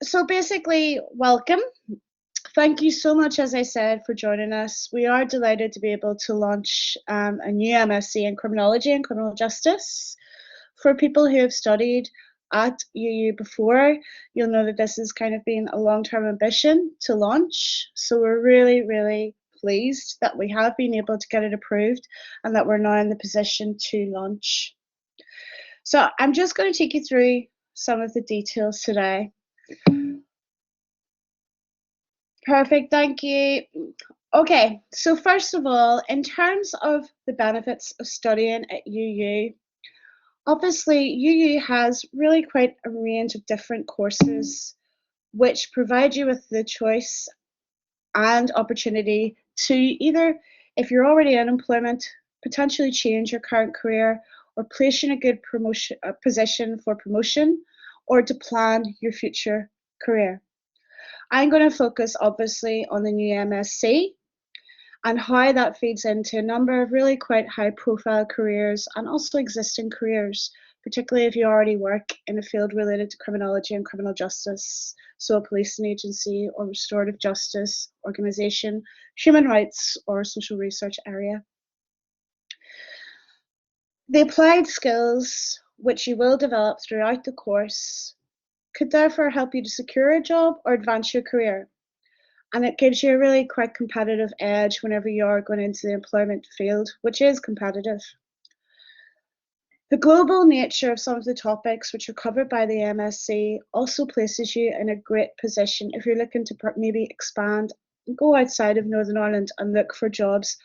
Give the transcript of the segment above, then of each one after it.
So basically, welcome. Thank you so much, as I said, for joining us. We are delighted to be able to launch a new MSc in Criminology and Criminal Justice. For people who have studied at UU before, you'll know that this has kind of been a long-term ambition to launch. So we're really, really pleased that we have been able to get it approved and that we're now in the position to launch. So I'm just going to take you through some of the details today. Perfect, thank you. Okay, so first of all, in terms of the benefits of studying at UU, obviously UU has really quite a range of different courses which provide you with the choice and opportunity to either, if you're already in employment, potentially change your current career or place you in a good position for promotion, or to plan your future career. I'm going to focus obviously on the new MSc and how that feeds into a number of really quite high profile careers and also existing careers, particularly if you already work in a field related to criminology and criminal justice, so a policing agency or restorative justice organisation, human rights or social research area. The applied skills which you will develop throughout the course could therefore help you to secure a job or advance your career. And it gives you a really quite competitive edge whenever you are going into the employment field, which is competitive. The global nature of some of the topics which are covered by the MSc also places you in a great position if you're looking to maybe expand and go outside of Northern Ireland and look for jobs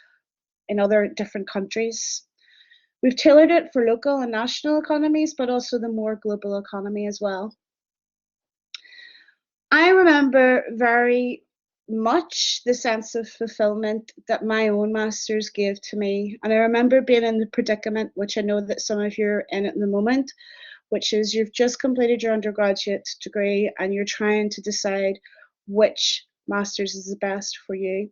in other different countries. We've tailored it for local and national economies, but also the more global economy as well. I remember very much the sense of fulfillment that my own masters gave to me. And I remember being in the predicament, which I know that some of you are in at the moment, which is you've just completed your undergraduate degree and you're trying to decide which masters is the best for you.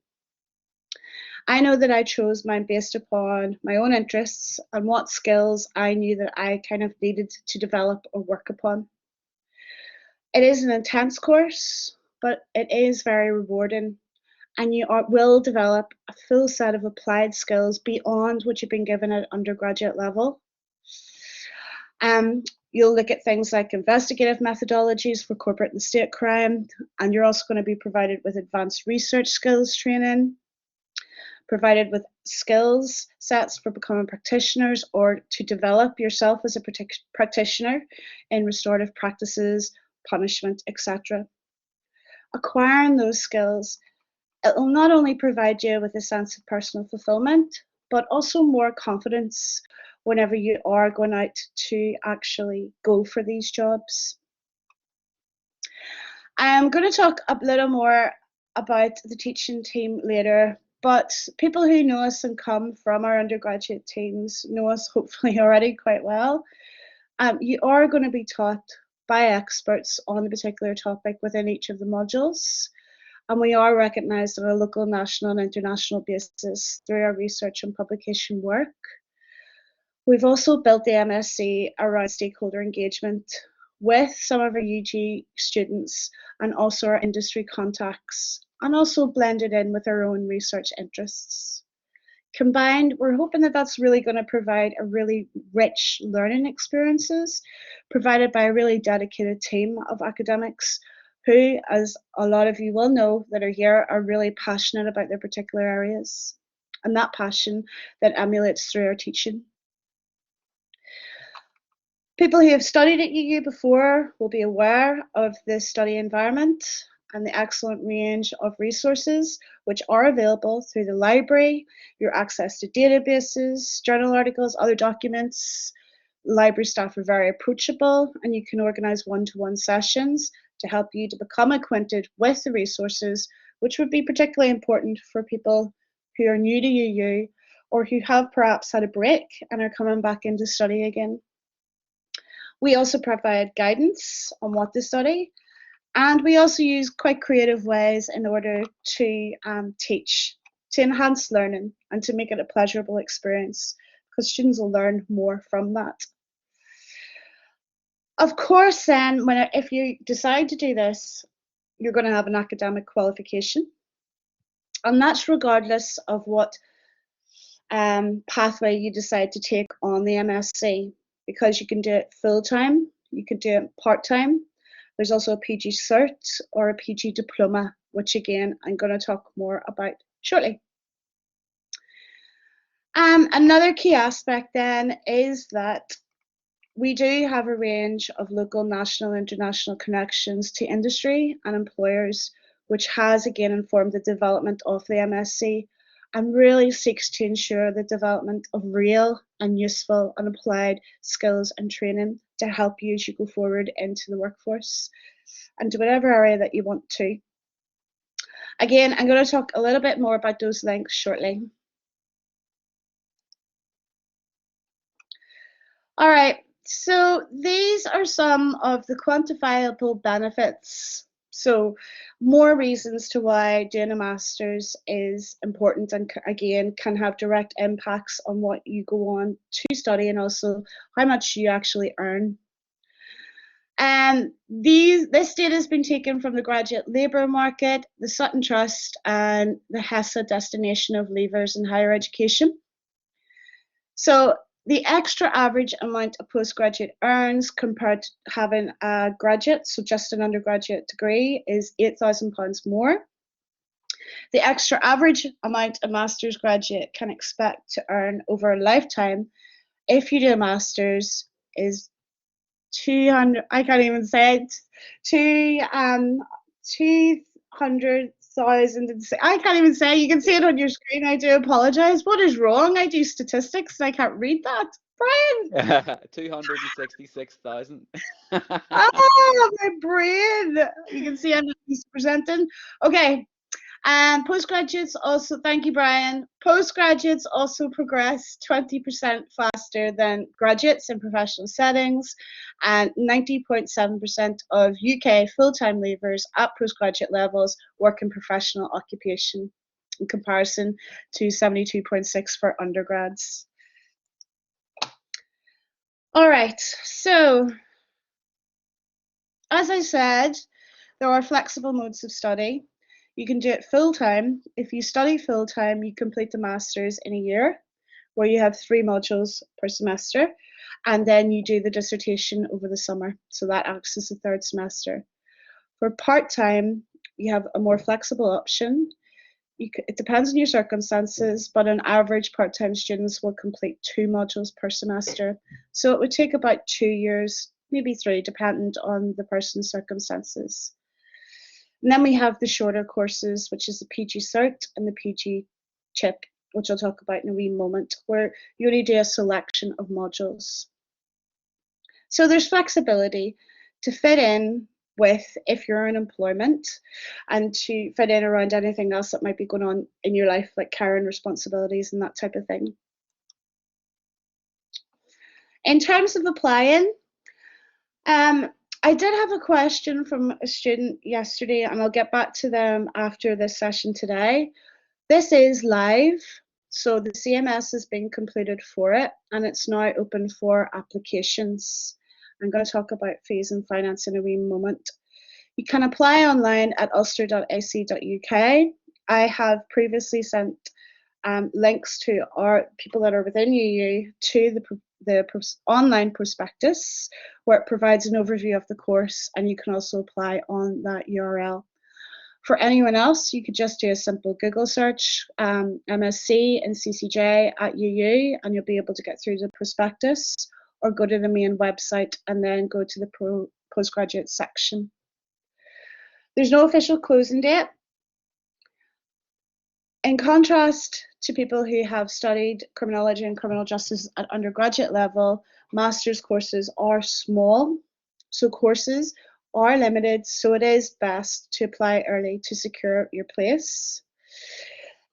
I know that I chose mine based upon my own interests and what skills I knew that I kind of needed to develop or work upon. It is an intense course, but it is very rewarding, and you will develop a full set of applied skills beyond what you've been given at undergraduate level. You'll look at things like investigative methodologies for corporate and state crime, and you're also going to be provided with advanced research skills training, provided with skills sets for becoming practitioners or to develop yourself as a practitioner in restorative practices, punishment, etc. Acquiring those skills, it will not only provide you with a sense of personal fulfillment, but also more confidence whenever you are going out to actually go for these jobs. I'm going to talk a little more about the teaching team later, but people who know us and come from our undergraduate teams know us hopefully already quite well. You are going to be taught by experts on the particular topic within each of the modules, and we are recognised on a local, national and international basis through our research and publication work. We've also built the MSc around stakeholder engagement with some of our UG students and also our industry contacts, and also blended in with our own research interests. Combined, we're hoping that that's really going to provide a really rich learning experiences provided by a really dedicated team of academics who, as a lot of you will know that are here, are really passionate about their particular areas, and that passion that emulates through our teaching. People who have studied at UU before will be aware of the study environment and the excellent range of resources which are available through the library, your access to databases, journal articles, other documents. Library staff are very approachable, and you can organise one-to-one sessions to help you to become acquainted with the resources, which would be particularly important for people who are new to UU or who have perhaps had a break and are coming back into study again. We also provide guidance on what to study, and we also use quite creative ways in order to teach, to enhance learning and to make it a pleasurable experience, because students will learn more from that. Of course, then, if you decide to do this, you're going to have an academic qualification, and that's regardless of what pathway you decide to take on the MSc, because you can do it full-time, you can do it part-time. There's also a PG Cert or a PG Diploma, which again, I'm going to talk more about shortly. Another key aspect then is that we do have a range of local, national, international connections to industry and employers, which has again informed the development of the MSc and really seeks to ensure the development of real and useful and applied skills and training to help you as you go forward into the workforce and to whatever area that you want to. Again, I'm going to talk a little bit more about those links shortly. All right, so these are some of the quantifiable benefits. So more reasons to why doing a master's is important and again can have direct impacts on what you go on to study and also how much you actually earn. And this data has been taken from the Graduate Labour Market, the Sutton Trust, and the HESA Destination of Leavers in Higher Education. So the extra average amount a postgraduate earns compared to having a graduate, so just an undergraduate degree, is £8,000 more. The extra average amount a master's graduate can expect to earn over a lifetime if you do a master's is 200, I can't even say it, 200,000, I can't even say, you can see it on your screen, I do apologise. What is wrong? I do statistics and I can't read that. Brian! 266,000. Oh, my brain! You can see I'm not used to presenting. Okay, and postgraduates also, thank you, Brian. Postgraduates also progress 20% faster than graduates in professional settings, and 90.7% of UK full-time leavers at postgraduate levels work in professional occupation, in comparison to 72.6% for undergrads. All right, so as I said, there are flexible modes of study. You can do it full-time. If you study full-time, you complete the master's in a year, where you have 3 modules per semester, and then you do the dissertation over the summer. So that acts as a 3rd semester. For part-time, you have a more flexible option. It depends on your circumstances, but on average, part-time students will complete 2 modules per semester. So it would take about 2 years, maybe 3, dependent on the person's circumstances. And then we have the shorter courses, which is the PG Cert and the PG Chip, which I'll talk about in a wee moment, where you only do a selection of modules. So there's flexibility to fit in with if you're in employment and to fit in around anything else that might be going on in your life, like care and responsibilities and that type of thing. In terms of applying, I did have a question from a student yesterday, and I'll get back to them after this session today. This is live, so the CMS has been completed for it, and it's now open for applications. I'm going to talk about fees and finance in a wee moment. You can apply online at ulster.ac.uk. I have previously sent links to our people that are within UU to the online prospectus, where it provides an overview of the course, and you can also apply on that URL. For anyone else, you could just do a simple Google search, MSc and CCJ at UU, and you'll be able to get through the prospectus, or go to the main website and then go to the postgraduate section. There's no official closing date. In contrast to people who have studied criminology and criminal justice at undergraduate level, master's courses are small, so courses are limited, so it is best to apply early to secure your place.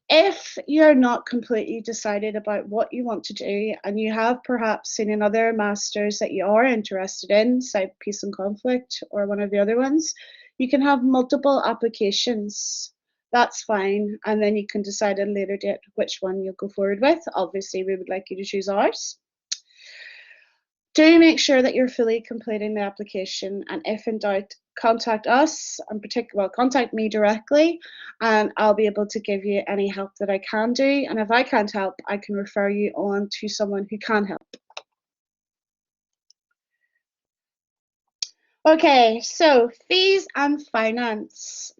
If you're not completely decided about what you want to do, and you have perhaps seen another master's that you are interested in, say Peace and Conflict or one of the other ones, you can have multiple applications. That's fine, and then you can decide at a later date which one you'll go forward with. Obviously, we would like you to choose ours. Do make sure that you're fully completing the application, and if in doubt, contact us, and contact me directly, and I'll be able to give you any help that I can do. And if I can't help, I can refer you on to someone who can help. Okay, so fees and finance.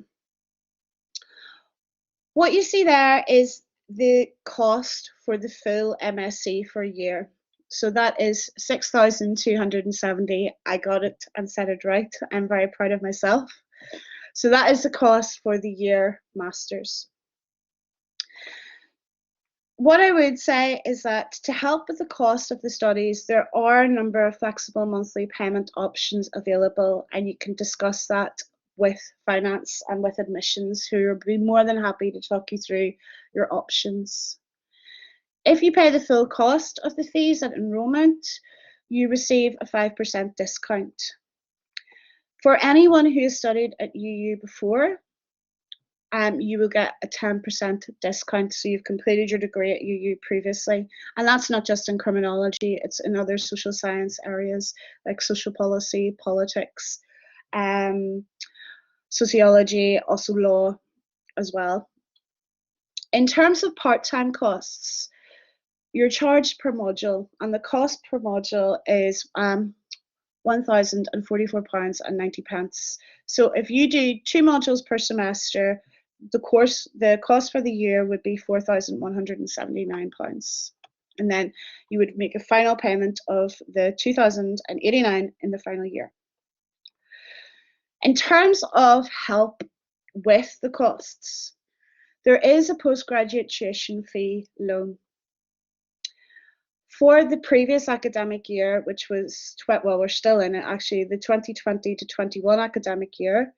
What you see there is the cost for the full MSc for a year. So that is 6,270. I got it and said it right. I'm very proud of myself. So that is the cost for the year masters. What I would say is that to help with the cost of the studies, there are a number of flexible monthly payment options available, and you can discuss that with finance and with admissions, who will be more than happy to talk you through your options. If you pay the full cost of the fees at enrolment, you receive a 5% discount. For anyone who has studied at UU before, you will get a 10% discount. So you've completed your degree at UU previously. And that's not just in criminology, it's in other social science areas like social policy, politics, sociology, also law as well. In terms of part-time costs, you're charged per module, and the cost per module is £1,044.90. So if you do 2 modules per semester, the cost for the year would be £4,179. And then you would make a final payment of the £2,089 in the final year. In terms of help with the costs, there is a postgraduate tuition fee loan. For the previous academic year, which was, well, we're still in it actually, the 2020 to 21 academic year,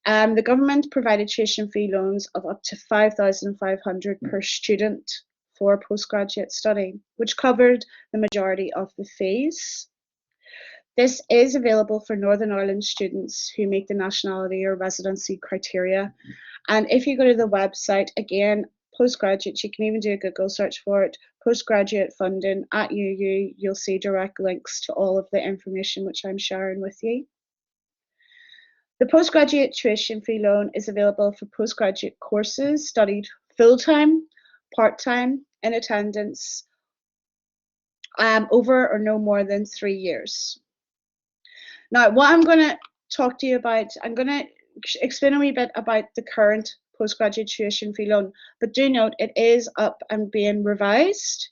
the government provided tuition fee loans of up to £5,500 per student for postgraduate study, which covered the majority of the fees. This is available for Northern Ireland students who meet the nationality or residency criteria. And if you go to the website, again, postgraduates, you can even do a Google search for it, postgraduate funding at UU, you'll see direct links to all of the information which I'm sharing with you. The postgraduate tuition fee loan is available for postgraduate courses studied full-time, part-time, in attendance, over or no more than 3 years. Now, what I'm going to talk to you about, I'm going to explain a wee bit about the current postgraduate tuition fee loan, but do note it is up and being revised,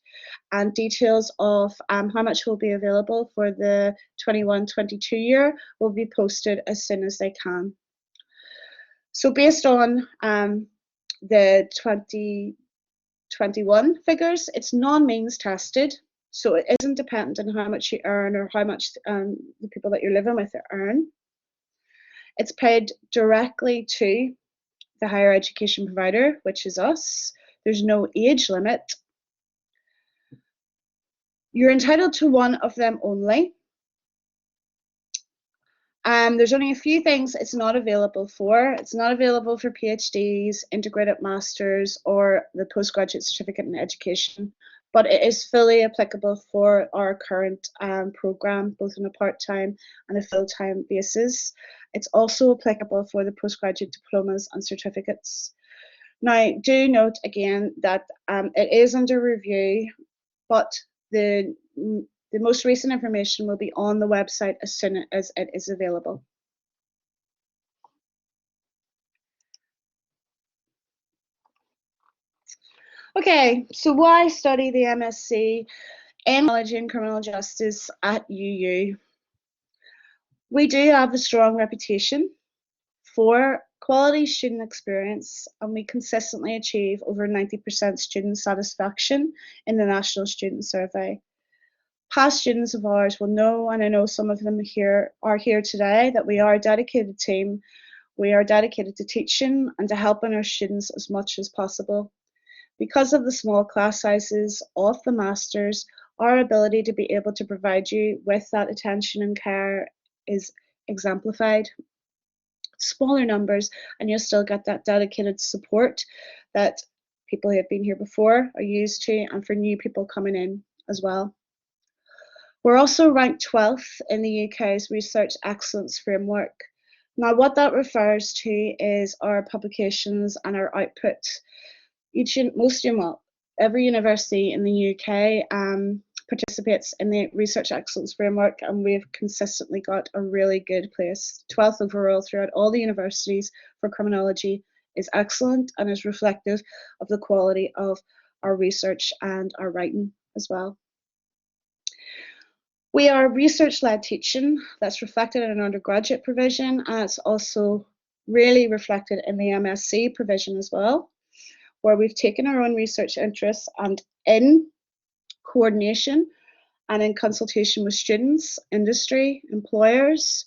and details of how much will be available for the 21-22 year will be posted as soon as they can. So based on the 2021 figures, it's non-means tested, so it isn't dependent on how much you earn or how much the people that you're living with earn. It's paid directly to the higher education provider, which is us. There's no age limit. You're entitled to one of them only. There's only a few things it's not available for. It's not available for PhDs, integrated masters, or the postgraduate certificate in education, but it is fully applicable for our current program, both on a part-time and a full-time basis. It's also applicable for the postgraduate diplomas and certificates. Now, do note again that it is under review, but the most recent information will be on the website as soon as it is available. Okay, so why study the MSc in Criminology and Criminal Justice at UU? We do have a strong reputation for quality student experience, and we consistently achieve over 90% student satisfaction in the National Student Survey. Past students of ours will know, and I know some of them are here today, that we are a dedicated team. We are dedicated to teaching and to helping our students as much as possible. Because of the small class sizes of the masters, our ability to be able to provide you with that attention and care is exemplified. Smaller numbers, and you'll still get that dedicated support that people who have been here before are used to, and for new people coming in as well. We're also ranked 12th in the UK's Research Excellence Framework. Now, what that refers to is our publications and our output. Every university in the UK participates in the Research Excellence Framework, and we've consistently got a really good place. 12th overall throughout all the universities for criminology is excellent and is reflective of the quality of our research and our writing as well. We are research-led teaching that's reflected in an undergraduate provision, and it's also really reflected in the MSc provision as well, where we've taken our own research interests and in coordination and in consultation with students, industry, employers,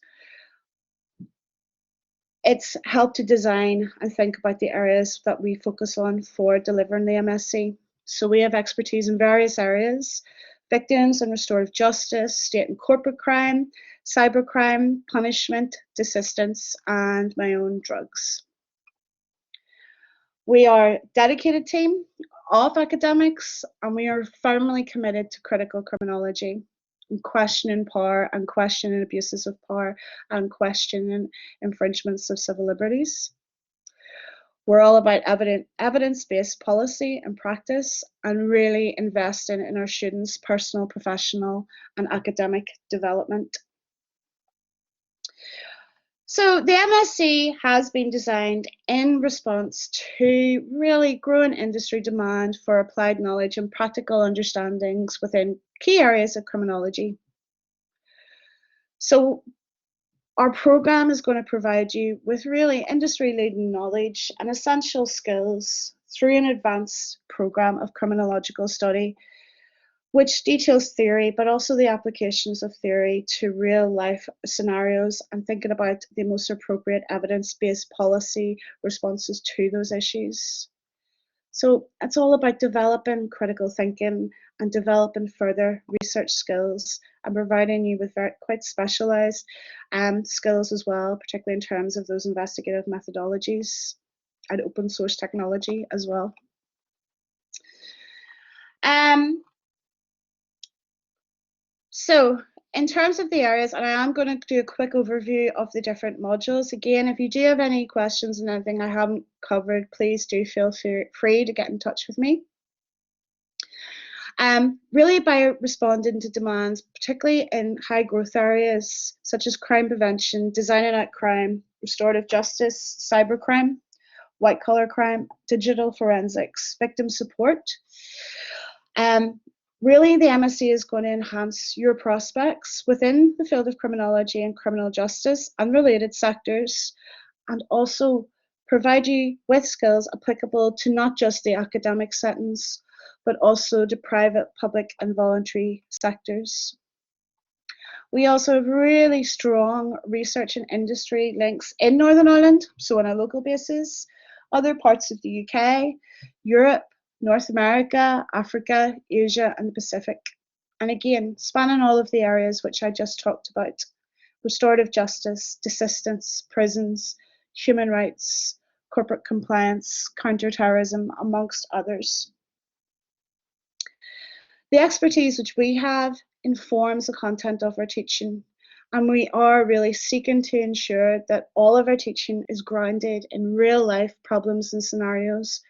it's helped to design and think about the areas that we focus on for delivering the MSc. So we have expertise in various areas: victims and restorative justice, state and corporate crime, cybercrime, punishment, desistance, and my own drugs. We are a dedicated team of academics, and we are firmly committed to critical criminology and questioning power and questioning abuses of power and questioning infringements of civil liberties. We're all about evidence-based policy and practice and really investing in our students' personal, professional, and academic development. So the MSc has been designed in response to really growing industry demand for applied knowledge and practical understandings within key areas of criminology. So our program is going to provide you with really industry-leading knowledge and essential skills through an advanced program of criminological study, which details theory, but also the applications of theory to real-life scenarios and thinking about the most appropriate evidence-based policy responses to those issues. So it's all about developing critical thinking and developing further research skills and providing you with quite specialised skills as well, particularly in terms of those investigative methodologies and open source technology as well. So in terms of the areas, and I am going to do a quick overview of the different modules. Again, if you do have any questions and anything I haven't covered, please do feel free to get in touch with me. Really by responding to demands, particularly in high growth areas such as crime prevention, designing out crime, restorative justice, cybercrime, white collar crime, digital forensics, victim support. Really, the MSc is going to enhance your prospects within the field of criminology and criminal justice and related sectors, and also provide you with skills applicable to not just the academic settings, but also to private, public, and voluntary sectors. We also have really strong research and industry links in Northern Ireland, so on a local basis, other parts of the UK, Europe, North America, Africa, Asia, and the Pacific. And again, spanning all of the areas which I just talked about: restorative justice, desistance, prisons, human rights, corporate compliance, counterterrorism, amongst others. The expertise which we have informs the content of our teaching, and we are really seeking to ensure that all of our teaching is grounded in real life problems and scenarios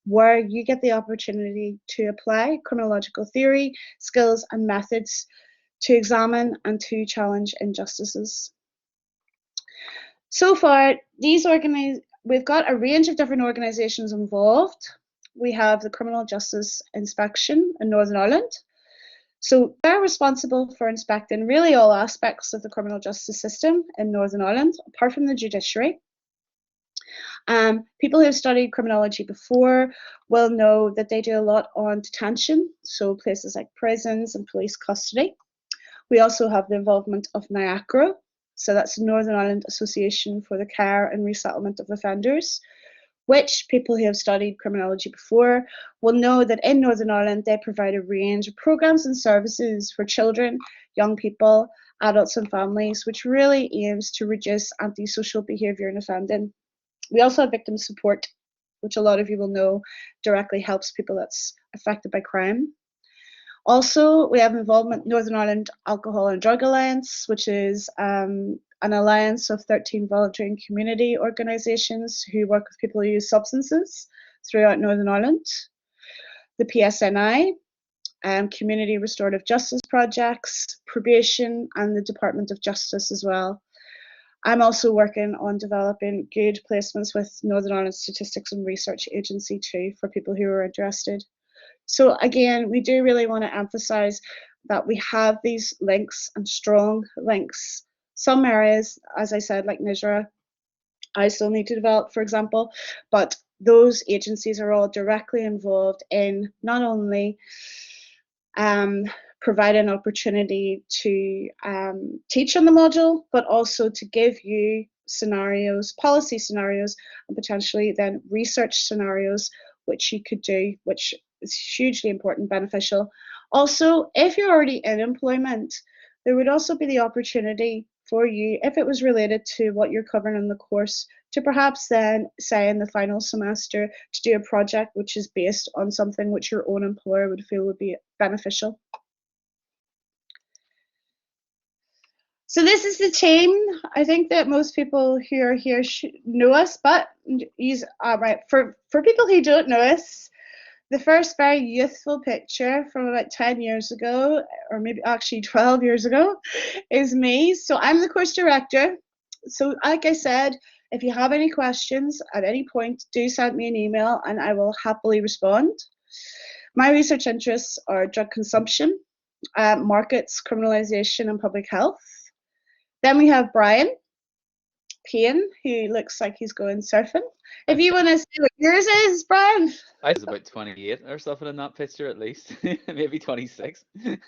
where you get the opportunity to apply criminological theory, skills, and methods to examine and to challenge injustices. So far, we've got a range of different organisations involved. We have the Criminal Justice Inspection in Northern Ireland. So they're responsible for inspecting really all aspects of the criminal justice system in Northern Ireland, apart from the judiciary. People who have studied criminology before will know that they do a lot on detention, so places like prisons and police custody. We also have the involvement of NIACRO, so that's the Northern Ireland Association for the Care and Resettlement of Offenders, which people who have studied criminology before will know that in Northern Ireland they provide a range of programmes and services for children, young people, adults and families, which really aims to reduce antisocial behaviour and offending. We also have victim support, which a lot of you will know directly helps people that's affected by crime. Also, we have involvement in Northern Ireland Alcohol and Drug Alliance, which is an alliance of 13 voluntary and community organisations who work with people who use substances throughout Northern Ireland. The PSNI, Community Restorative Justice Projects, Probation, and the Department of Justice as well. I'm also working on developing good placements with Northern Ireland Statistics and Research Agency too, for people who are interested. So again, we do really want to emphasize that we have these links and strong links. Some areas, as I said, like Nisra, I still need to develop, for example, but those agencies are all directly involved in not only provide an opportunity to teach on the module, but also to give you scenarios, policy scenarios, and potentially then research scenarios, which you could do, which is hugely important, beneficial. Also, if you're already in employment, there would also be the opportunity for you, if it was related to what you're covering in the course, to perhaps then, say in the final semester, to do a project which is based on something which your own employer would feel would be beneficial. So this is the team. I think that most people who are here know us, but right, for people who don't know us, the first very youthful picture from about 10 years ago, or maybe actually 12 years ago, is me. So I'm the course director. So like I said, if you have any questions at any point, do send me an email and I will happily respond. My research interests are drug consumption, markets, criminalisation and public health. Then we have Brian Payne, who looks like he's going surfing. If you want to see what yours is, Brian. I was about 28 or something in that picture at least, maybe 26. It's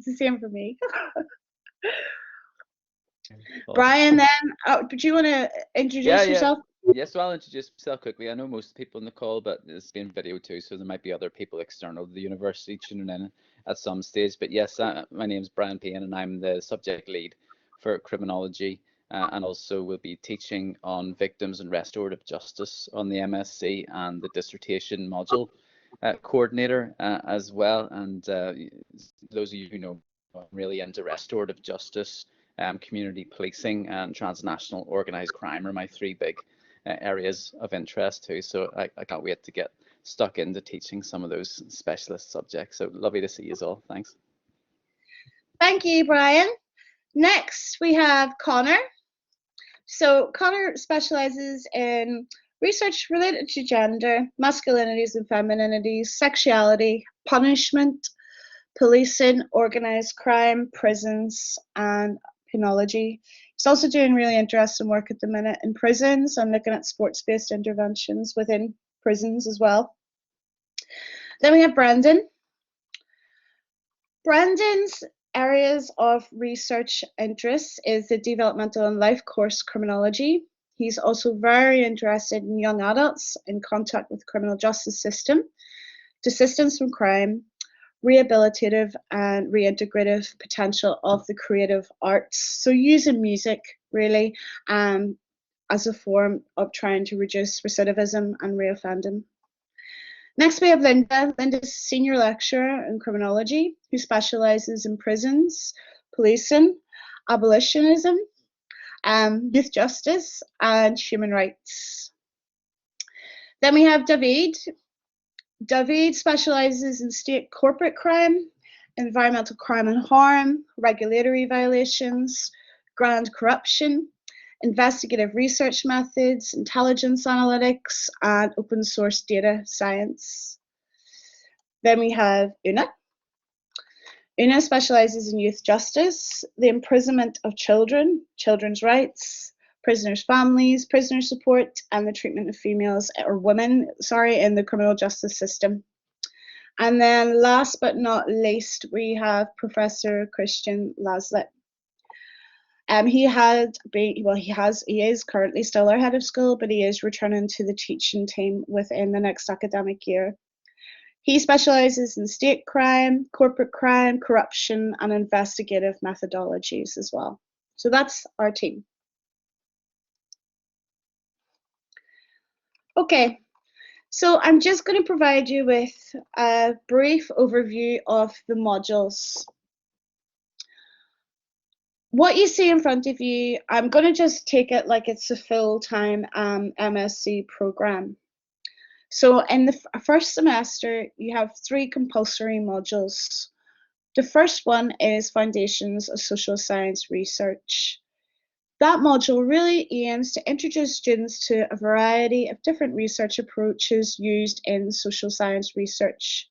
the same for me. Brian, then, do you want to introduce yourself? Yes, so I'll introduce myself quickly. I know most people in the call, but it's being video too, so there might be other people external to the university tuning in at some stage. But yes, my name is Brian Payne, and I'm the subject lead for criminology, and also will be teaching on victims and restorative justice on the MSc and the dissertation module coordinator as well. And those of you who know, I'm really into restorative justice, community policing, and transnational organised crime are my three big areas of interest too. So I can't wait to get stuck into teaching some of those specialist subjects. So lovely to see you all. Thanks. Thank you, Brian. Next, we have Connor. So Connor specialises in research related to gender, masculinities and femininities, sexuality, punishment, policing, organised crime, prisons, and criminology. He's also doing really interesting work at the minute in prisons and looking at sports-based interventions within prisons as well. Then we have Brendan. Brendan's areas of research interests is the developmental and life course criminology. He's also very interested in young adults in contact with the criminal justice system, desistance from crime, rehabilitative and reintegrative potential of the creative arts. So using music really as a form of trying to reduce recidivism and reoffending. Next we have Linda. Linda's a senior lecturer in criminology who specialises in prisons, policing, abolitionism, youth justice and human rights. Then we have David. David specialises in state corporate crime, environmental crime and harm, regulatory violations, grand corruption, investigative research methods, intelligence analytics, and open source data science. Then we have Una. Una specialises in youth justice, the imprisonment of children, children's rights, prisoners' families, prisoner support, and the treatment of females or women, in the criminal justice system. And then last but not least, we have Professor Christian Laslett. He is currently still our head of school, but he is returning to the teaching team within the next academic year. He specialises in state crime, corporate crime, corruption, and investigative methodologies as well. So that's our team. Okay, So I'm just going to provide you with a brief overview of the modules. What you see in front of you, I'm going to just take it like it's a full-time MSc program. So in the first semester, you have 3 compulsory modules. The first one is Foundations of Social Science Research. That module really aims to introduce students to a variety of different research approaches used in social science research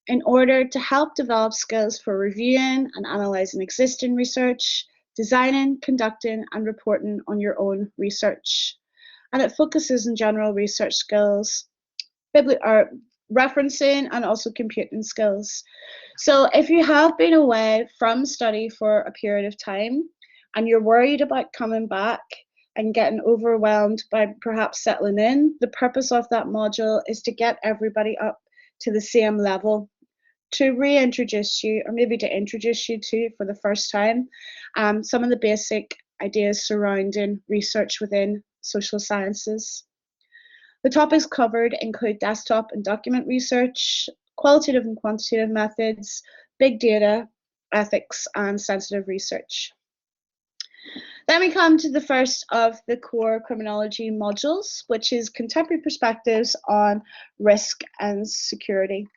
in order to help develop skills for reviewing and analysing existing research, designing, conducting and reporting on your own research. And it focuses on general research skills, referencing and also computing skills. So if you have been away from study for a period of time and you're worried about coming back and getting overwhelmed by perhaps settling in, the purpose of that module is to get everybody up to the same level, to reintroduce you, or maybe to introduce you to for the first time, some of the basic ideas surrounding research within social sciences. The topics covered include desktop and document research, qualitative and quantitative methods, big data, ethics, and sensitive research. Then we come to the first of the core criminology modules, which is contemporary perspectives on risk and security.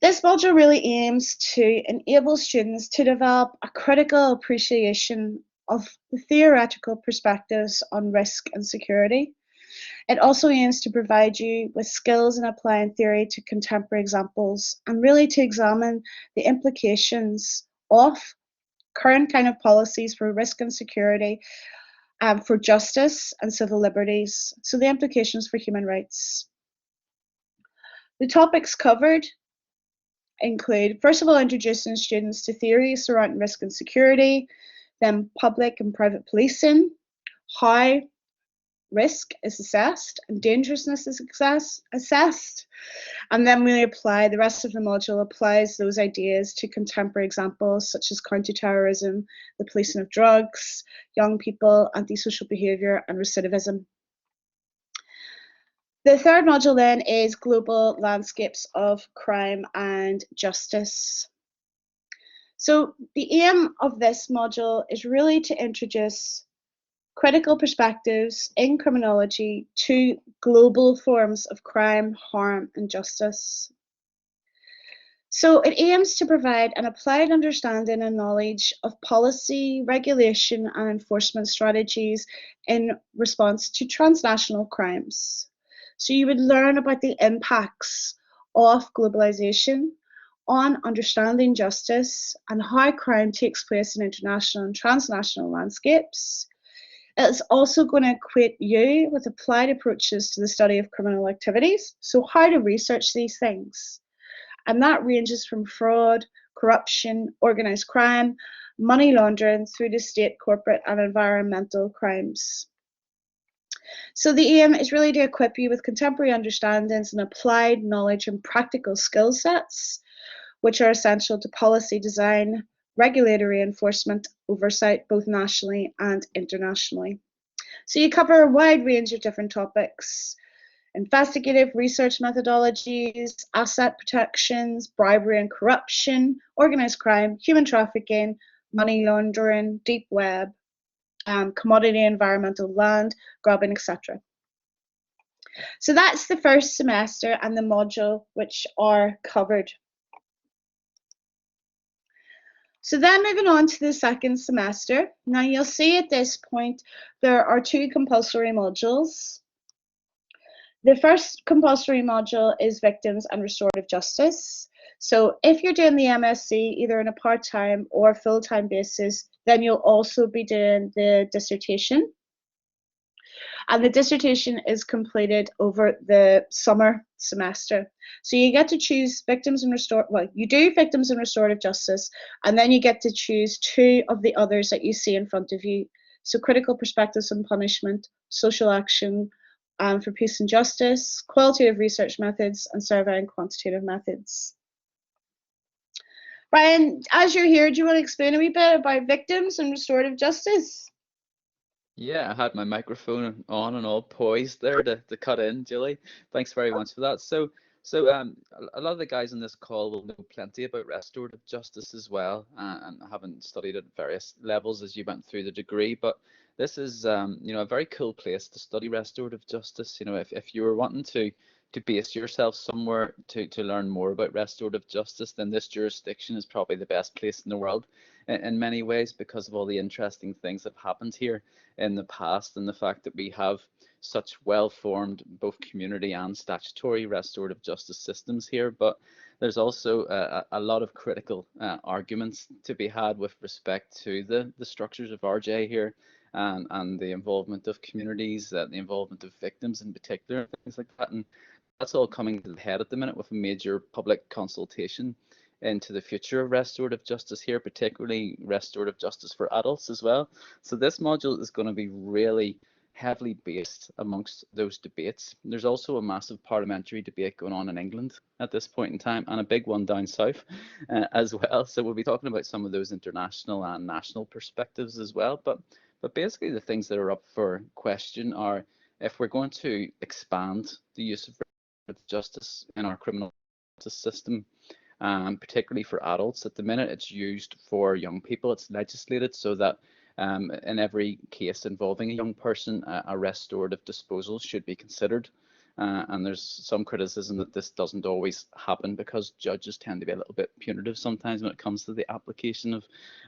This module really aims to enable students to develop a critical appreciation of the theoretical perspectives on risk and security. It also aims to provide you with skills in applying theory to contemporary examples and really to examine the implications of current kind of policies for risk and security, for justice and civil liberties, so the implications for human rights. The topics covered include, first of all, introducing students to theories surrounding risk and security, then public and private policing, how risk is assessed and dangerousness is assessed, and then we apply, the rest of the module applies those ideas to contemporary examples such as counterterrorism, the policing of drugs, young people, antisocial behaviour and recidivism. The third module then is global landscapes of crime and justice. So the aim of this module is really to introduce critical perspectives in criminology to global forms of crime, harm and justice. So it aims to provide an applied understanding and knowledge of policy, regulation and enforcement strategies in response to transnational crimes. So you would learn about the impacts of globalization on understanding justice and how crime takes place in international and transnational landscapes. It's also going to equip you with applied approaches to the study of criminal activities, so how to research these things. And that ranges from fraud, corruption, organised crime, money laundering, through to state, corporate and environmental crimes. So the aim is really to equip you with contemporary understandings and applied knowledge and practical skill sets, which are essential to policy design, regulatory enforcement, oversight, both nationally and internationally. So you cover a wide range of different topics: investigative research methodologies, asset protections, bribery and corruption, organised crime, human trafficking, money laundering, deep web, commodity, environmental, land grabbing, etc. So that's the first semester and the module which are covered. So then moving on to the second semester. Now you'll see at this point there are 2 compulsory modules. The first compulsory module is Victims and Restorative Justice. So if you're doing the MSc either on a part-time or full-time basis, then you'll also be doing the dissertation. And the dissertation is completed over the summer semester. So you get to choose Victims and you do Victims and Restorative Justice, and then you get to choose 2 of the others that you see in front of you. So Critical Perspectives on Punishment, Social Action for Peace and Justice, Qualitative Research Methods, and Survey and Quantitative Methods. Brian, as you're here, do you want to explain a wee bit about Victims and Restorative Justice? Yeah, I had my microphone on and all poised there to cut in, Julie. Thanks very much for that. A lot of the guys on this call will know plenty about restorative justice as well, and haven't studied at various levels as you went through the degree. But this is, a very cool place to study restorative justice. If you were wanting to base yourself somewhere to learn more about restorative justice, then this jurisdiction is probably the best place in the world in many ways because of all the interesting things that have happened here in the past, and the fact that we have such well-formed both community and statutory restorative justice systems here. But there's also a lot of critical arguments to be had with respect to the structures of RJ here, and the involvement of communities, the involvement of victims in particular, things like that. And that's all coming to the head at the minute with a major public consultation into the future of restorative justice here, particularly restorative justice for adults as well. So this module is going to be really heavily based amongst those debates. There's also a massive parliamentary debate going on in England at this point in time, and a big one down south as well. So we'll be talking about some of those international and national perspectives as well. But basically the things that are up for question are, if we're going to expand the use of justice in our criminal justice system, particularly for adults. At the minute, it's used for young people. It's legislated so that in every case involving a young person, a restorative disposal should be considered. And there's some criticism that this doesn't always happen because judges tend to be a little bit punitive sometimes when it comes to the application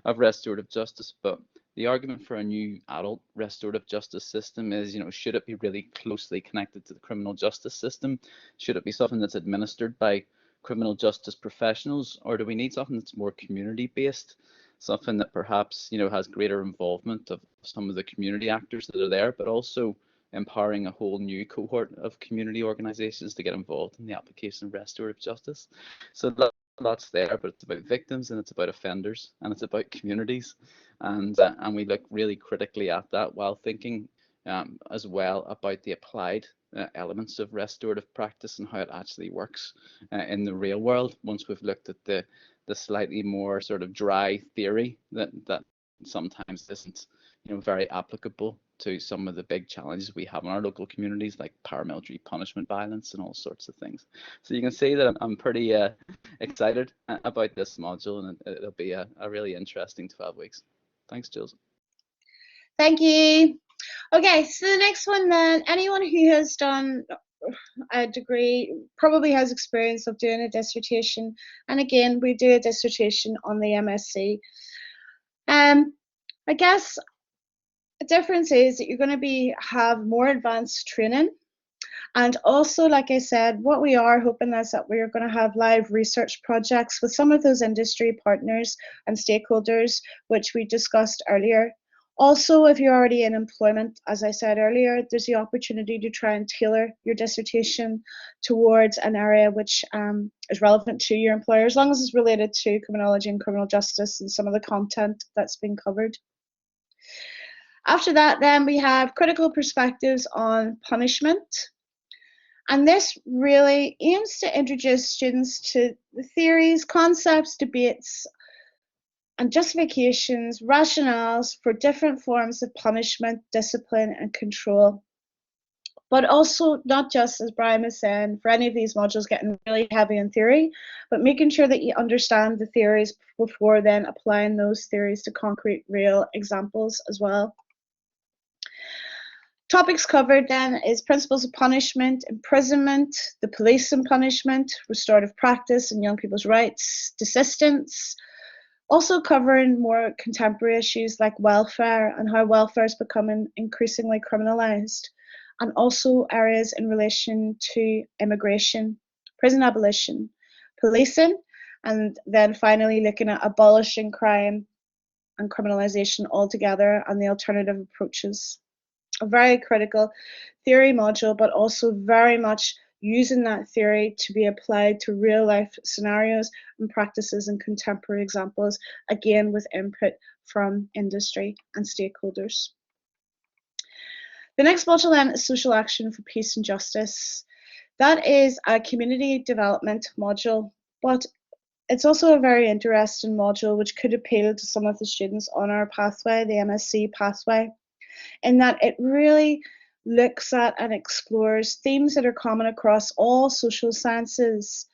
of restorative justice. But the argument for a new adult restorative justice system is, should it be really closely connected to the criminal justice system? Should it be something that's administered by criminal justice professionals, or do we need something that's more community based, something that perhaps has greater involvement of some of the community actors that are there, but also empowering a whole new cohort of community organizations to get involved in the application of restorative justice? So lots there, but it's about victims and it's about offenders and it's about communities, and we look really critically at that while thinking as well about the applied elements of restorative practice and how it actually works in the real world. Once we've looked at the slightly more sort of dry theory that sometimes isn't very applicable to some of the big challenges we have in our local communities, like paramilitary punishment violence and all sorts of things. So you can see that I'm pretty excited about this module, and it'll be a really interesting 12 weeks. Thanks, Jules. Thank you. Okay, so the next one then, anyone who has done a degree probably has experience of doing a dissertation, and again we do a dissertation on the MSc. I guess the difference is that you're going to have more advanced training, and also, like I said, what we are hoping is that we're going to have live research projects with some of those industry partners and stakeholders which we discussed earlier. Also, if you're already in employment, as I said earlier, there's the opportunity to try and tailor your dissertation towards an area which is relevant to your employer, as long as it's related to criminology and criminal justice and some of the content that's been covered. After that, then we have critical perspectives on punishment. And this really aims to introduce students to the theories, concepts, debates, and justifications, rationales for different forms of punishment, discipline, and control. But also, not just, as Brian was saying, for any of these modules getting really heavy in theory, but making sure that you understand the theories before then applying those theories to concrete, real examples as well. Topics covered then is principles of punishment, imprisonment, the police and punishment, restorative practice and young people's rights, desistance, also covering more contemporary issues like welfare and how welfare is becoming increasingly criminalised, and also areas in relation to immigration, prison abolition, policing, and then finally looking at abolishing crime and criminalisation altogether and the alternative approaches. A very critical theory module, but also very much using that theory to be applied to real life scenarios and practices and contemporary examples, again with input from industry and stakeholders. The next module then is social action for peace and justice. That is a community development module, but it's also a very interesting module which could appeal to some of the students on our pathway, the MSc pathway. in that it really looks at and explores themes that are common across all social sciences,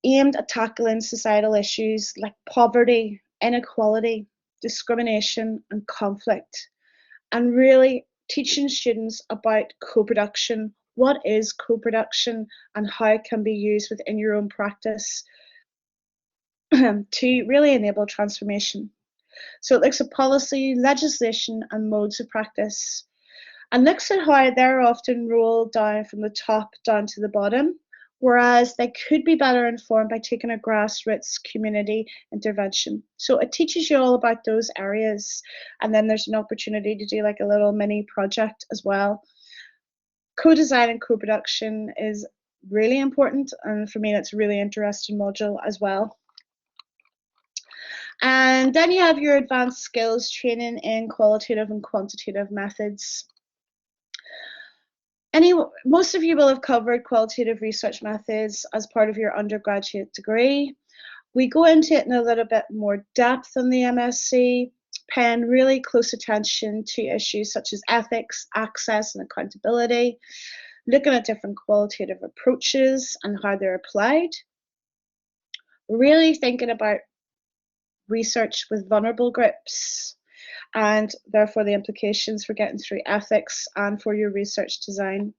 aimed at tackling societal issues like poverty, inequality, discrimination, and conflict, and really teaching students about co-production, what is co-production, and how it can be used within your own practice to really enable transformation. So it looks at policy, legislation, and modes of practice, and looks at how they're often rolled down from the top down to the bottom, whereas they could be better informed by taking a grassroots community intervention. So it teaches you all about those areas, and then there's an opportunity to do like a little mini project as well. Co-design and co-production is really important, and for me that's a really interesting module as well. And then you have your advanced skills training in qualitative and quantitative methods. Most of you will have covered qualitative research methods as part of your undergraduate degree. We go into it in a little bit more depth in the MSc, paying really close attention to issues such as ethics, access, and accountability, looking at different qualitative approaches and how they're applied, really thinking about research with vulnerable groups, and therefore the implications for getting through ethics and for your research design.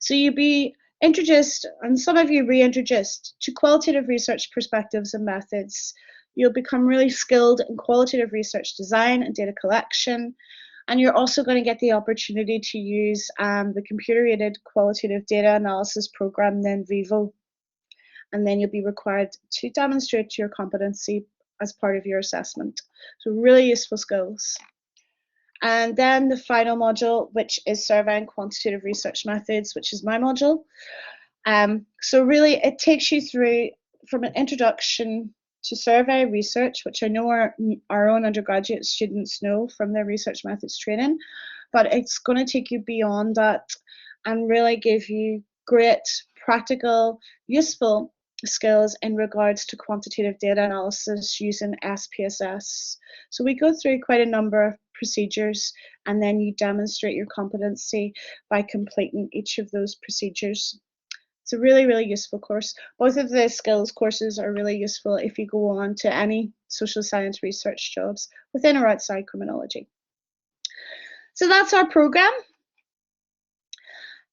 So you'll be introduced, and some of you reintroduced, to qualitative research perspectives and methods. You'll become really skilled in qualitative research design and data collection, and you're also going to get the opportunity to use the computer-aided qualitative data analysis program, then Vivo, and then you'll be required to demonstrate your competency as part of your assessment. So really useful skills. And then the final module, which is surveying quantitative research methods, which is my module. So really it takes you through from an introduction to survey research, which I know our own undergraduate students know from their research methods training, but it's going to take you beyond that and really give you great practical, useful skills in regards to quantitative data analysis using SPSS. So we go through quite a number of procedures, and then you demonstrate your competency by completing each of those procedures. It's a really, really useful course. Both of the skills courses are really useful if you go on to any social science research jobs within or outside criminology. So that's our program.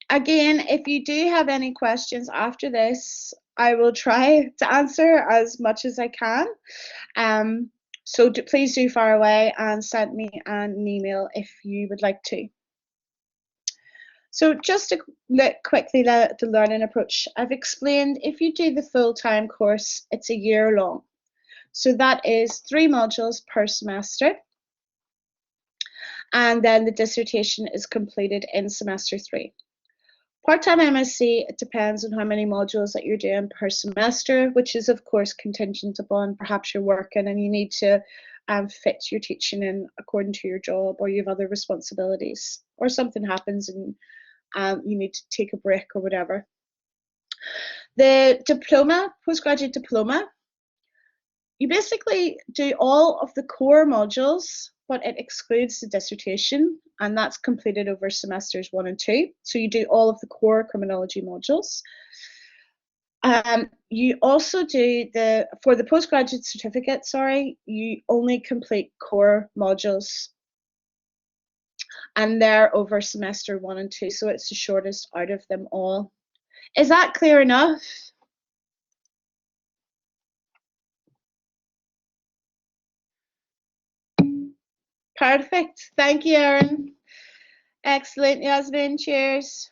Again, if you do have any questions after this, I will try to answer as much as I can. So please do fire away and send me an email if you would like to. So just to look quickly at the learning approach, I've explained if you do the full-time course, it's a year long. So that is 3 modules per semester. And then the dissertation is completed in semester 3. Part-time MSc, it depends on how many modules that you're doing per semester, which is of course contingent upon perhaps you're working and you need to fit your teaching in according to your job, or you have other responsibilities, or something happens and you need to take a break or whatever. The diploma, postgraduate diploma, you basically do all of the core modules, but it excludes the dissertation, and that's completed over semesters 1 and 2. So you do all of the core criminology modules. You also do for the postgraduate certificate, you only complete core modules, and they're over semester 1 and 2, so it's the shortest out of them all. Is that clear enough? Perfect. Thank you, Erin. Excellent, Yasmin. Cheers.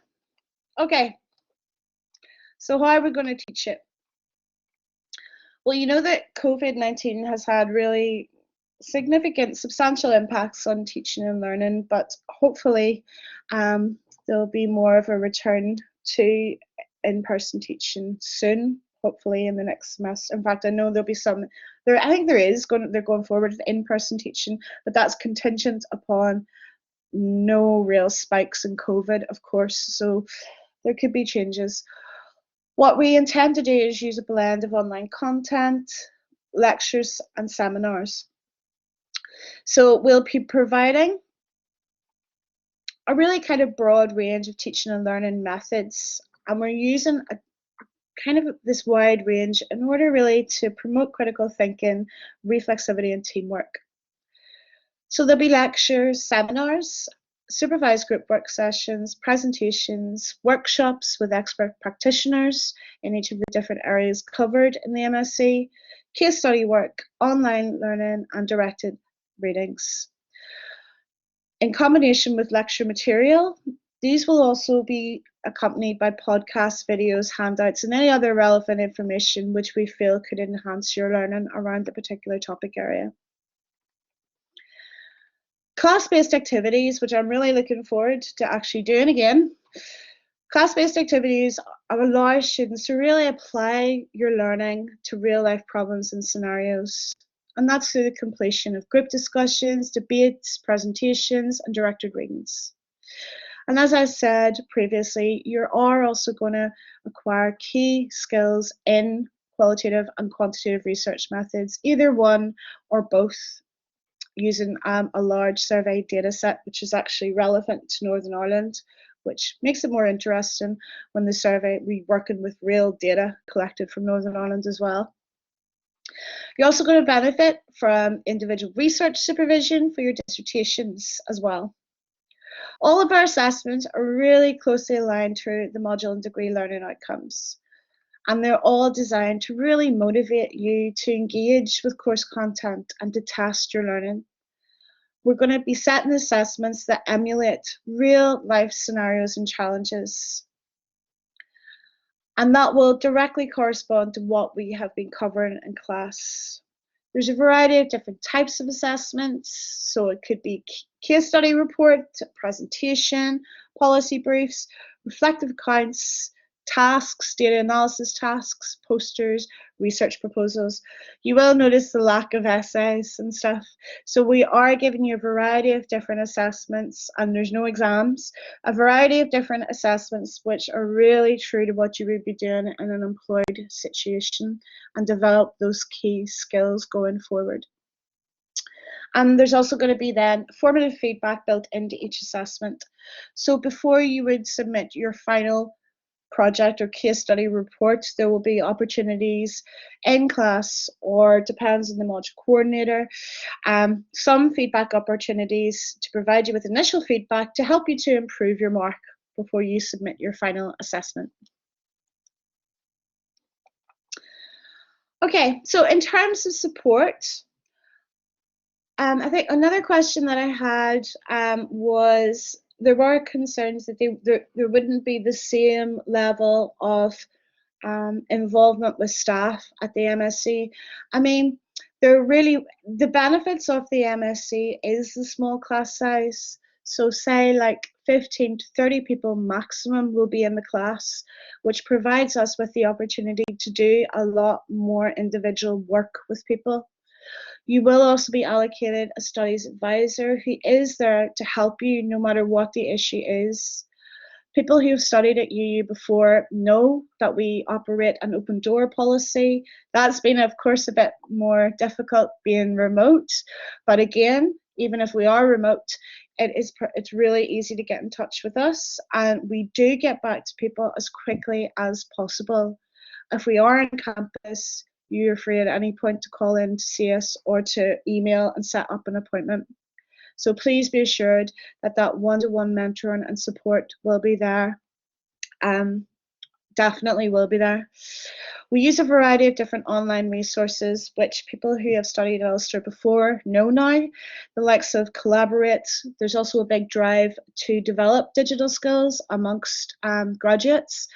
Okay. So how are we going to teach it? Well, you know that COVID-19 has had really significant, substantial impacts on teaching and learning, but hopefully there'll be more of a return to in-person teaching soon, hopefully in the next semester. In fact, I know there'll be some, I think they're going forward with in-person teaching, but that's contingent upon no real spikes in COVID, of course, so there could be changes. What we intend to do is use a blend of online content, lectures, and seminars. So we'll be providing a really kind of broad range of teaching and learning methods, and we're using a kind of this wide range in order really to promote critical thinking, reflexivity, and teamwork. So there'll be lectures, seminars, supervised group work sessions, presentations, workshops with expert practitioners in each of the different areas covered in the MSc, case study work, online learning, and directed readings. In combination with lecture material, these will also be accompanied by podcasts, videos, handouts, and any other relevant information which we feel could enhance your learning around the particular topic area. Class-based activities, which I'm really looking forward to actually doing again. Class-based activities allow students to really apply your learning to real-life problems and scenarios. And that's through the completion of group discussions, debates, presentations, and directed readings. And as I said previously, you are also going to acquire key skills in qualitative and quantitative research methods, either one or both, using a large survey data set, which is actually relevant to Northern Ireland, which makes it more interesting when the survey, we're working with real data collected from Northern Ireland as well. You're also going to benefit from individual research supervision for your dissertations as well. All of our assessments are really closely aligned to the module and degree learning outcomes, and they're all designed to really motivate you to engage with course content and to test your learning. We're going to be setting assessments that emulate real life scenarios and challenges, and that will directly correspond to what we have been covering in class. There's a variety of different types of assessments, so it could be case study report, presentation, policy briefs, reflective accounts, tasks, data analysis tasks, posters, research proposals. You will notice the lack of essays and stuff. So we are giving you a variety of different assessments, and there's no exams, a variety of different assessments which are really true to what you would be doing in an employed situation and develop those key skills going forward. And there's also going to be then formative feedback built into each assessment. So before you would submit your final project or case study report, there will be opportunities in class, or depends on the module coordinator, some feedback opportunities to provide you with initial feedback to help you to improve your mark before you submit your final assessment. Okay, so in terms of support, I think another question that I had was, there were concerns that there wouldn't be the same level of involvement with staff at the MSc. I mean, the benefits of the MSc is the small class size. So say like 15 to 30 people maximum will be in the class, which provides us with the opportunity to do a lot more individual work with people. You will also be allocated a studies advisor who is there to help you no matter what the issue is. People who have studied at UU before know that we operate an open door policy. That's been, of course, a bit more difficult being remote. But again, even if we are remote, it's really easy to get in touch with us. And we do get back to people as quickly as possible. If we are on campus, you're free at any point to call in to see us or to email and set up an appointment. So please be assured that that one-to-one mentoring and support will be there. Definitely will be there. We use a variety of different online resources, which people who have studied at Ulster before know now. The likes of Collaborate. There's also a big drive to develop digital skills amongst graduates,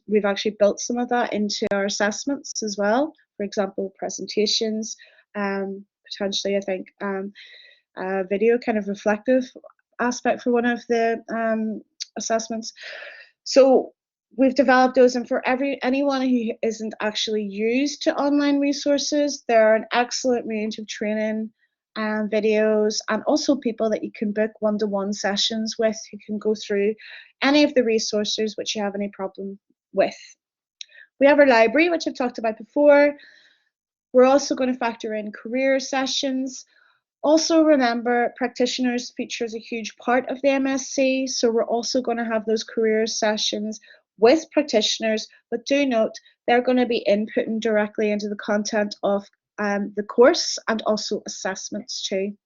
we've actually built some of that into our assessments as well. For example, presentations, potentially I think video kind of reflective aspect for one of the assessments. So we've developed those, and for anyone who isn't actually used to online resources, there are an excellent range of training and videos, and also people that you can book one-to-one sessions with who can go through any of the resources which you have any problem with. We have our library, which I've talked about before. We're also going to factor in career sessions. Also remember, practitioners features a huge part of the MSc, so we're also going to have those career sessions with practitioners, but do note they're going to be inputting directly into the content of the course and also assessments too.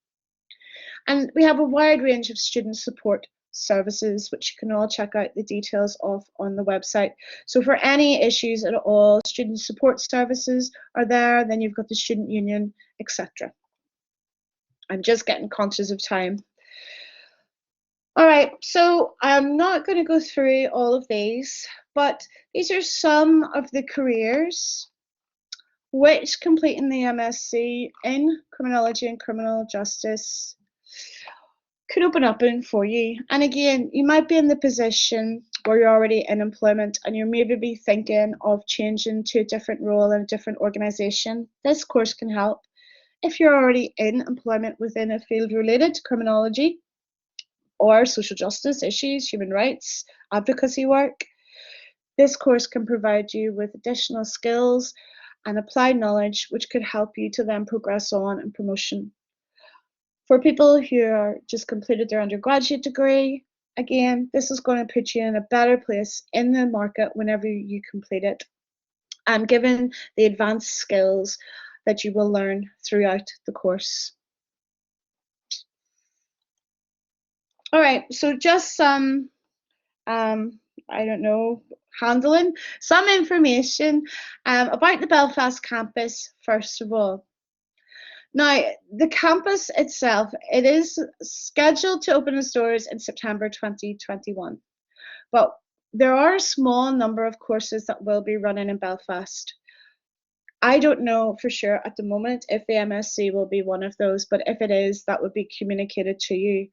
And we have a wide range of student support services, which you can all check out the details of on the website. So for any issues at all, student support services are there, then you've got the student union, etc. I'm just getting conscious of time. All right, so I'm not going to go through all of these, but these are some of the careers which completing the MSc in criminology and criminal justice could open up in for you. And again, you might be in the position where you're already in employment and you're maybe thinking of changing to a different role in a different organisation. This course can help. If you're already in employment within a field related to criminology or social justice issues, human rights, advocacy work, this course can provide you with additional skills and applied knowledge which could help you to then progress on in promotion. For people who are just completed their undergraduate degree, again, this is going to put you in a better place in the market whenever you complete it, and given the advanced skills that you will learn throughout the course. All right, so just some, I don't know, handling some information about the Belfast campus, first of all. Now, the campus itself, it is scheduled to open its doors in September 2021, but there are a small number of courses that will be running in Belfast. I don't know for sure at the moment if the MSc will be one of those, but if it is, that would be communicated to you.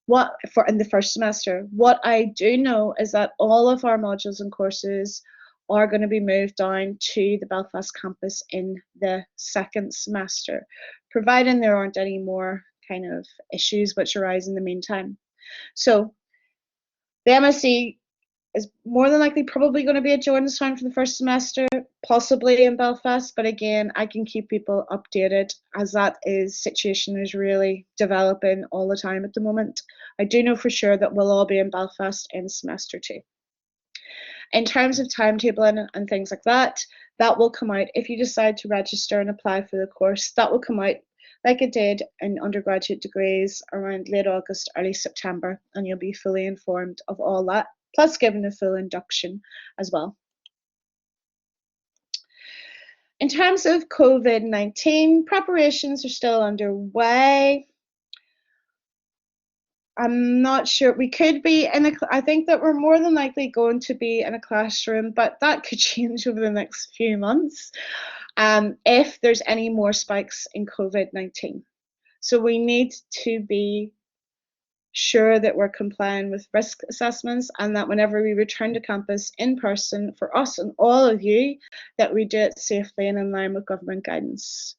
What for in the first semester. What I do know is that all of our modules and courses are going to be moved down to the Belfast campus in the second semester, providing there aren't any more kind of issues which arise in the meantime. So the MSc is more than likely probably going to be at Jordanstown for the first semester, possibly in Belfast, but again, I can keep people updated as that situation is really developing all the time at the moment. I do know for sure that we'll all be in Belfast in semester 2. In terms of timetabling and things like that, that will come out if you decide to register and apply for the course. That will come out like it did in undergraduate degrees around late August, early September, and you'll be fully informed of all that, plus given a full induction as well. In terms of COVID-19, preparations are still underway. I'm not sure. We could be in I think that we're more than likely going to be in a classroom, but that could change over the next few months if there's any more spikes in COVID-19. So we need to be sure that we're complying with risk assessments, and that whenever we return to campus in person, for us and all of you, that we do it safely and in line with government guidance.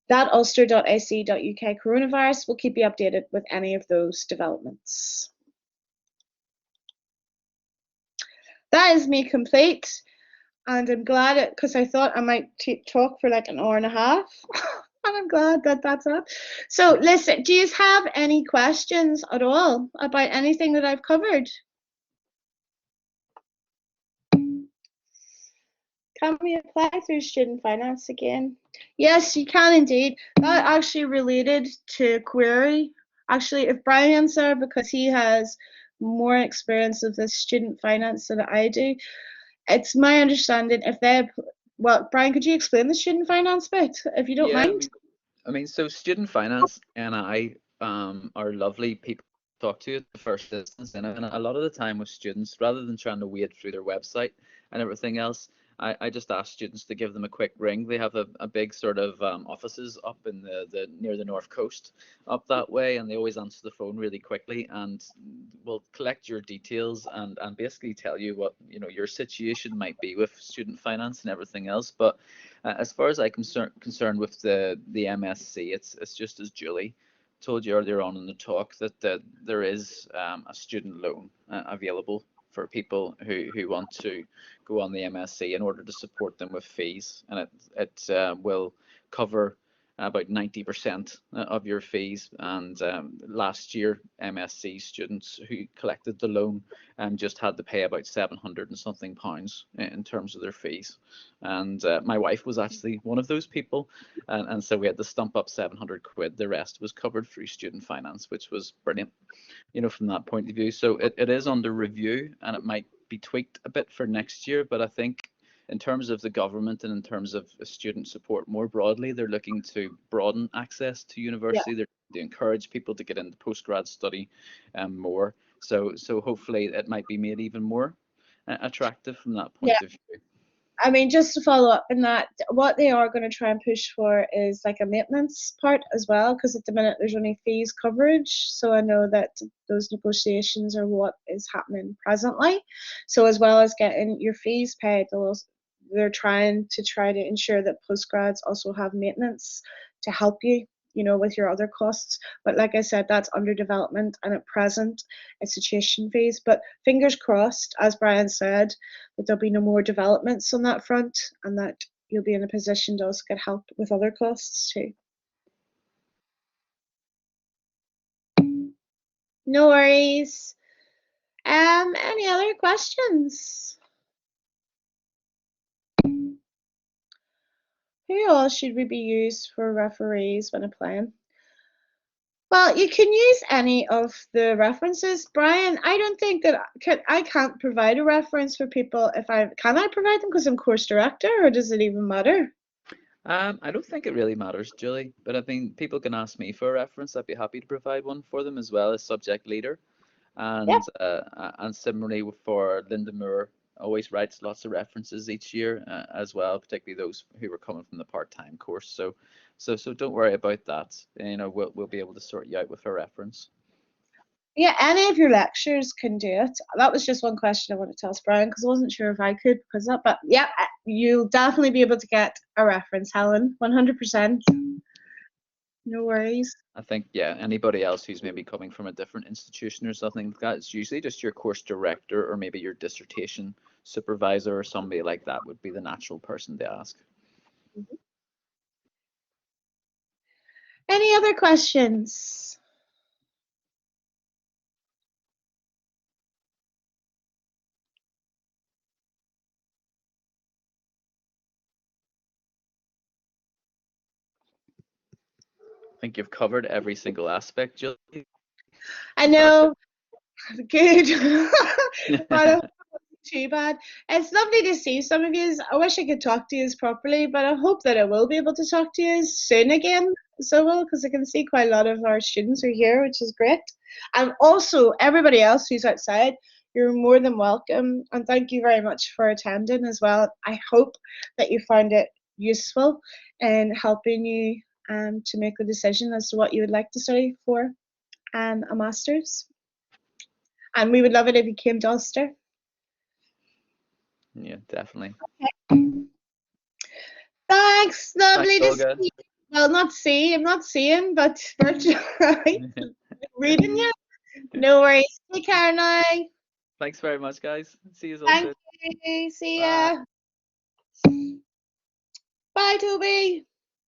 That ulster.ac.uk coronavirus will keep you updated with any of those developments. That is me complete, and I'm glad because I thought I might talk for like an hour and a half. And I'm glad that that's up. So listen, do you have any questions at all about anything that I've covered? Can we apply through student finance again? Yes, you can indeed. That actually related to query. Actually, if Brian's there, because he has more experience of this student finance than I do, it's my understanding if they, well, Brian, could you explain the student finance bit, if you don't mind? I mean, so student finance and I are lovely people to talk to at the first instance, and a lot of the time with students, rather than trying to wade through their website and everything else, I just ask students to give them a quick ring. They have a big sort of offices up in the near the north coast, up that way, and they always answer the phone really quickly and will collect your details and basically tell you what your situation might be with student finance and everything else. But as far as I'm concerned with the MSc, it's just as Julie told you earlier on in the talk that there is a student loan available for people who want to go on the MSc in order to support them with fees, and it will cover about 90% of your fees. And last year, MSc students who collected the loan just had to pay about 700 and something pounds in terms of their fees. And my wife was actually one of those people. And so we had to stump up 700 quid. The rest was covered through student finance, which was brilliant, from that point of view. So it is under review, and it might be tweaked a bit for next year. But I think in terms of the government and in terms of student support more broadly, they're looking to broaden access to Yeah. university. They're to encourage people to get into postgrad study more. So hopefully it might be made even more attractive from that Yeah. point of view. I mean, just to follow up in that, what they are going to try and push for is like a maintenance part as well, because at the minute there's only fees coverage. So I know that those negotiations are what is happening presently. So as well as getting your fees paid, they're trying to ensure that postgrads also have maintenance to help you, with your other costs. But like I said, that's under development, and at present it's a tuition fees. But fingers crossed, as Brian said, that there'll be no more developments on that front, and that you'll be in a position to also get help with other costs too. No worries. Any other questions? Who else should we be used for referees when applying? Well, you can use any of the references. Brian, I don't think that I can't provide a reference for people if can I provide them because I'm course director, or does it even matter? I don't think it really matters, Julie, but I mean, people can ask me for a reference. I'd be happy to provide one for them as well as subject leader. Yep. And similarly for Linda Moore, always writes lots of references each year as well, particularly those who were coming from the part-time course. So don't worry about that. We'll be able to sort you out with a reference. Yeah, any of your lectures can do it. That was just one question I wanted to ask Brian because I wasn't sure if I could because of that. But yeah, you'll definitely be able to get a reference, Helen, 100%. No worries. I think, yeah, anybody else who's maybe coming from a different institution or something like that, it's usually just your course director or maybe your dissertation supervisor or somebody like that would be the natural person to ask. Mm-hmm. Any other questions? I think you've covered every single aspect, Julie. I know. Good. But too bad. It's lovely to see some of you. I wish I could talk to you properly, but I hope that I will be able to talk to you soon again. So well, because I can see quite a lot of our students are here, which is great. And also everybody else who's outside, you're more than welcome. And thank you very much for attending as well. I hope that you found it useful in helping you to make a decision as to what you would like to study for a master's. And we would love it if you came to Ulster. Yeah, definitely. Thanks, lovely Thanks, to see Olga. you. Well, I'm not seeing, but virtually reading you. No worries. Take care now. Thanks very much, guys. See you all Thank soon. you. See Bye. ya. Bye, Toby.